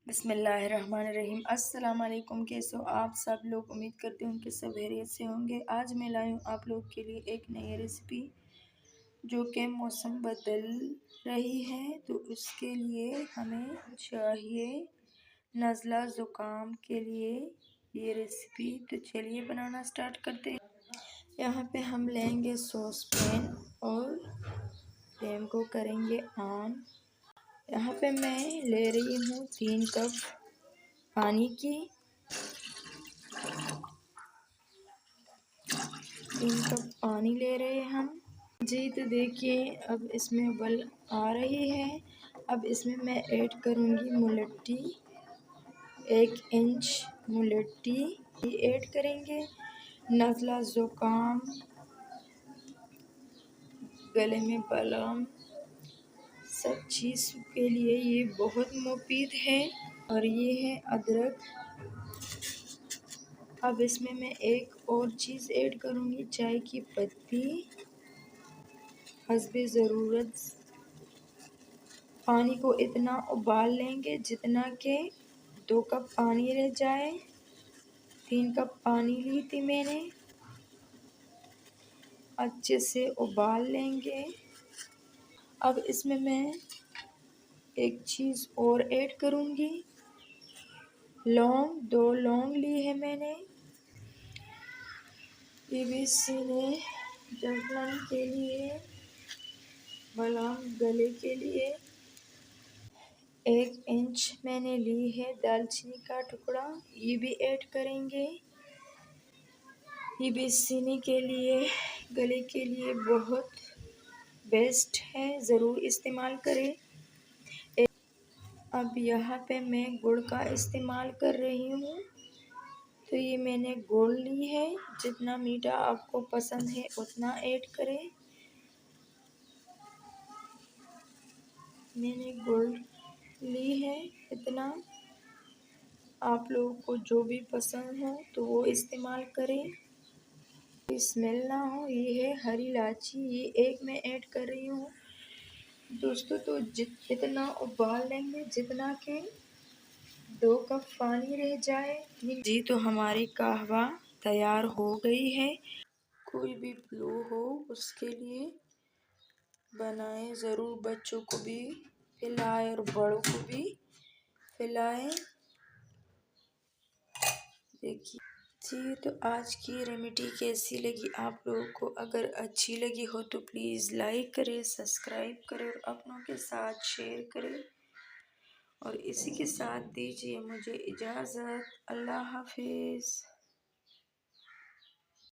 बिस्मिल्लाहिर्रहमानिर्रहीम। अस्सलाम वालेकुम। कैसे हो आप सब लोग? उम्मीद करती हूँ कि सब खैरियत से होंगे। आज मैं लाई हूँ आप लोग के लिए एक नई रेसिपी जो कि मौसम बदल रही है, तो उसके लिए हमें चाहिए नज़ला ज़ुकाम के लिए ये रेसिपी। तो चलिए बनाना स्टार्ट करते हैं। यहाँ पे हम लेंगे सॉस पैन और फ्लेम को करेंगे ऑन। यहाँ पे मैं ले रही हूँ 3 कप पानी की। 3 कप पानी ले रहे हैं हम जी। तो देखिए अब इसमें उबल आ रही है। अब इसमें मैं ऐड करूँगी मुलट्टी, 1 इंच मुलट्टी ऐड करेंगे। नज़ला ज़ुकाम, गले में बलगम, सब चीज़ के लिए ये बहुत मुफीद है। और ये है अदरक। अब इसमें मैं एक और चीज़ ऐड करूँगी, चाय की पत्ती हस्बे ज़रूरत। पानी को इतना उबाल लेंगे जितना के 2 कप पानी रह जाए। 3 कप पानी ली थी मैंने, अच्छे से उबाल लेंगे। अब इसमें मैं एक चीज़ और ऐड करूँगी, लौंग। 2 लौंग ली है मैंने। ये भी सीने जलन के लिए, बलगम गले के लिए। 1 इंच मैंने ली है दालचीनी का टुकड़ा, ये भी ऐड करेंगे। ये भी सीने के लिए, गले के लिए बहुत बेस्ट है, ज़रूर इस्तेमाल करें। अब यहाँ पे मैं गुड़ का इस्तेमाल कर रही हूँ। तो ये मैंने गुड़ ली है, जितना मीठा आपको पसंद है उतना ऐड करें। मैंने गुड़ ली है इतना, आप लोगों को जो भी पसंद हो तो वो इस्तेमाल करें, स्मेल ना हो। ये है हरी इलायची, ये एक मैं ऐड कर रही हूँ दोस्तों। तो इतना उबाल लेंगे जितना के 2 कप पानी रह जाए जी। तो हमारी कहवा तैयार हो गई है। कोई भी फ्लू हो उसके लिए बनाएं ज़रूर, बच्चों को भी पिलाएं और बड़ों को भी पिलाएं। देखिए जी, तो आज की रेमेडी कैसी लगी आप लोगों को? अगर अच्छी लगी हो तो प्लीज़ लाइक करें, सब्सक्राइब करें और अपनों के साथ शेयर करें। और इसी के साथ दीजिए मुझे इजाज़त। अल्लाह हाफिज़।